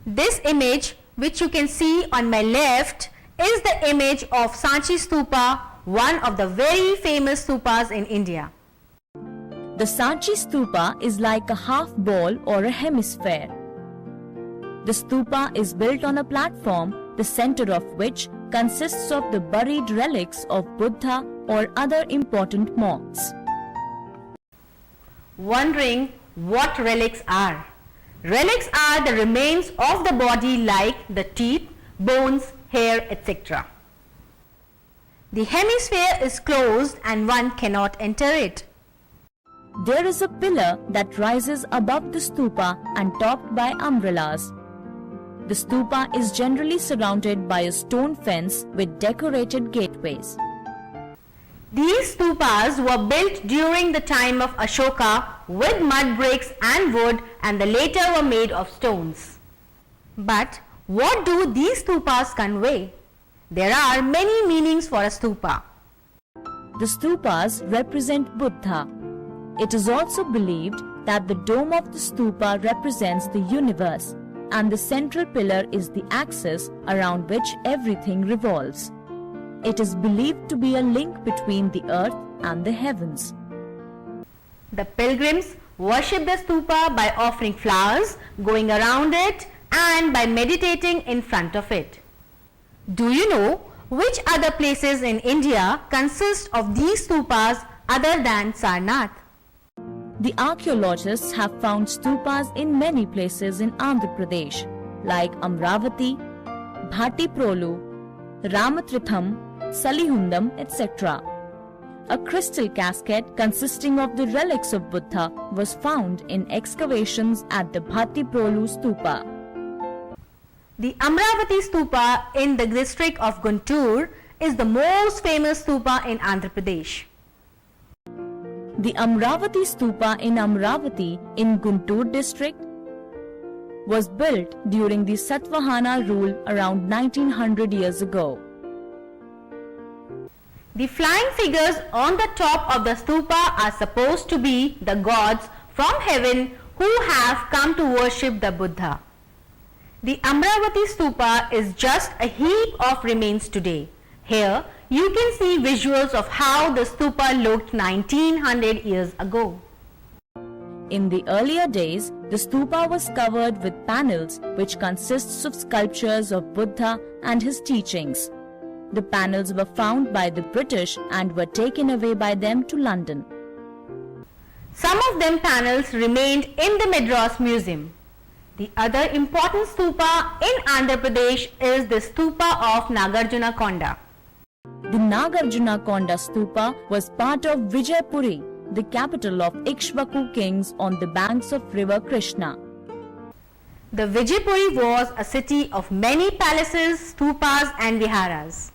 This image, which you can see on my left, is the image of Sanchi Stupa, one of the very famous stupas in India. The Sanchi Stupa is like a half ball or a hemisphere. The stupa is built on a platform, the center of which consists of the buried relics of Buddha or other important monks. Wondering what relics are? Relics are the remains of the body like the teeth, bones, hair, etc. The hemisphere is closed and one cannot enter it. There is a pillar that rises above the stupa and topped by umbrellas. The stupa is generally surrounded by a stone fence with decorated gateways. These stupas were built during the time of Ashoka with mud bricks and wood, and the later were made of stones. But what do these stupas convey? There are many meanings for a stupa. The stupas represent Buddha. It is also believed that the dome of the stupa represents the universe, and the central pillar is the axis around which everything revolves. It is believed to be a link between the earth and the heavens. The pilgrims worship the stupa by offering flowers, going around it, and by meditating in front of it. Do you know which other places in India consist of these stupas other than Sarnath? The archaeologists have found stupas in many places in Andhra Pradesh, like Amravati, Bhattiprolu, Ramatritham, Salihundam, etc. A crystal casket consisting of the relics of Buddha was found in excavations at the Bhattiprolu stupa. The Amravati stupa in the district of Guntur is the most famous stupa in Andhra Pradesh. The Amravati stupa in Amravati in Guntur district was built during the Satvahana rule around 1900 years ago. The flying figures on the top of the stupa are supposed to be the gods from heaven who have come to worship the Buddha. The Amravati stupa is just a heap of remains today. Here you can see visuals of how the stupa looked 1900 years ago. In the earlier days, the stupa was covered with panels which consists of sculptures of Buddha and his teachings. The panels were found by the British and were taken away by them to London. Some of them panels remained in the Madras Museum. The other important stupa in Andhra Pradesh is the stupa of Nagarjuna Konda. The Nagarjuna Konda stupa was part of Vijaypuri, the capital of Ikshvaku kings on the banks of river Krishna. The Vijaypuri was a city of many palaces, stupas and viharas.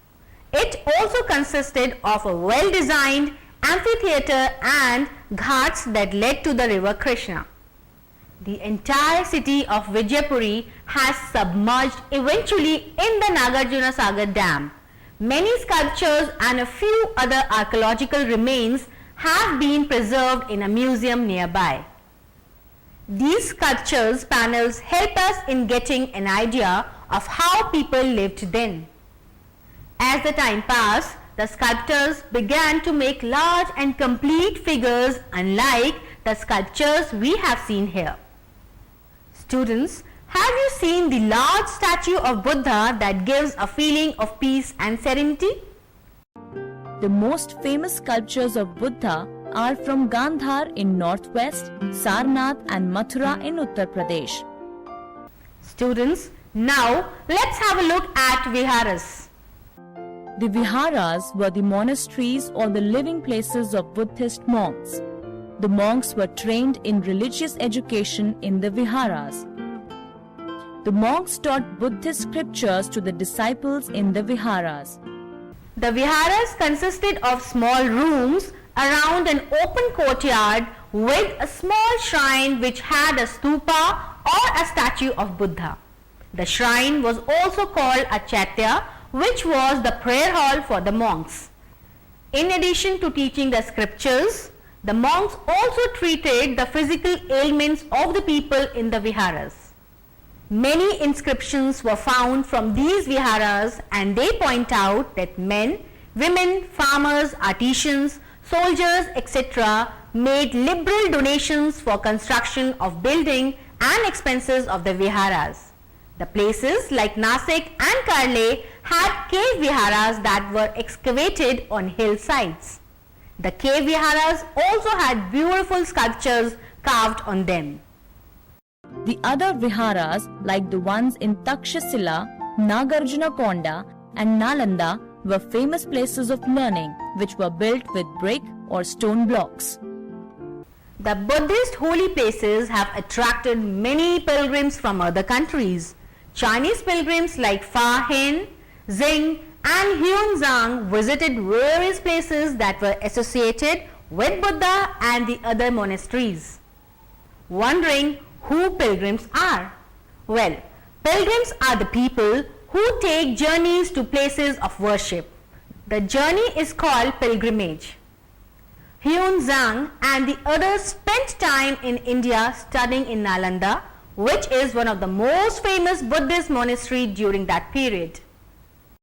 It also consisted of a well-designed amphitheatre and ghats that led to the river Krishna. The entire city of Vijaypuri has submerged eventually in the Nagarjuna Sagar Dam. Many sculptures and a few other archaeological remains have been preserved in a museum nearby. These sculptures panels help us in getting an idea of how people lived then. As the time passed, the sculptors began to make large and complete figures unlike the sculptures we have seen here. Students, have you seen the large statue of Buddha that gives a feeling of peace and serenity? The most famous sculptures of Buddha are from Gandhar in northwest, Sarnath and Mathura in Uttar Pradesh. Students, now let's have a look at Viharas. The Viharas were the monasteries or the living places of Buddhist monks. The monks were trained in religious education in the Viharas. The monks taught Buddhist scriptures to the disciples in the Viharas. The Viharas consisted of small rooms around an open courtyard with a small shrine which had a stupa or a statue of Buddha. The shrine was also called a chaitya, which was the prayer hall for the monks. In addition to teaching the scriptures, the monks also treated the physical ailments of the people in the Viharas. Many inscriptions were found from these viharas, and they point out that men, women, farmers, artisans, soldiers, etc. made liberal donations for construction of building and expenses of the viharas. The places like Nasik and Karle had cave viharas that were excavated on hillsides. The cave viharas also had beautiful sculptures carved on them. The other viharas, like the ones in Takshashila, Nagarjuna Konda and Nalanda, were famous places of learning which were built with brick or stone blocks. The Buddhist holy places have attracted many pilgrims from other countries. Chinese pilgrims like Fa Hin, Xing and Huanzhang visited various places that were associated with Buddha and the other monasteries. Wondering who pilgrims are? Well, pilgrims are the people who take journeys to places of worship. The journey is called pilgrimage. Huanzhang and the others spent time in India studying in Nalanda, which is one of the most famous Buddhist monasteries during that period.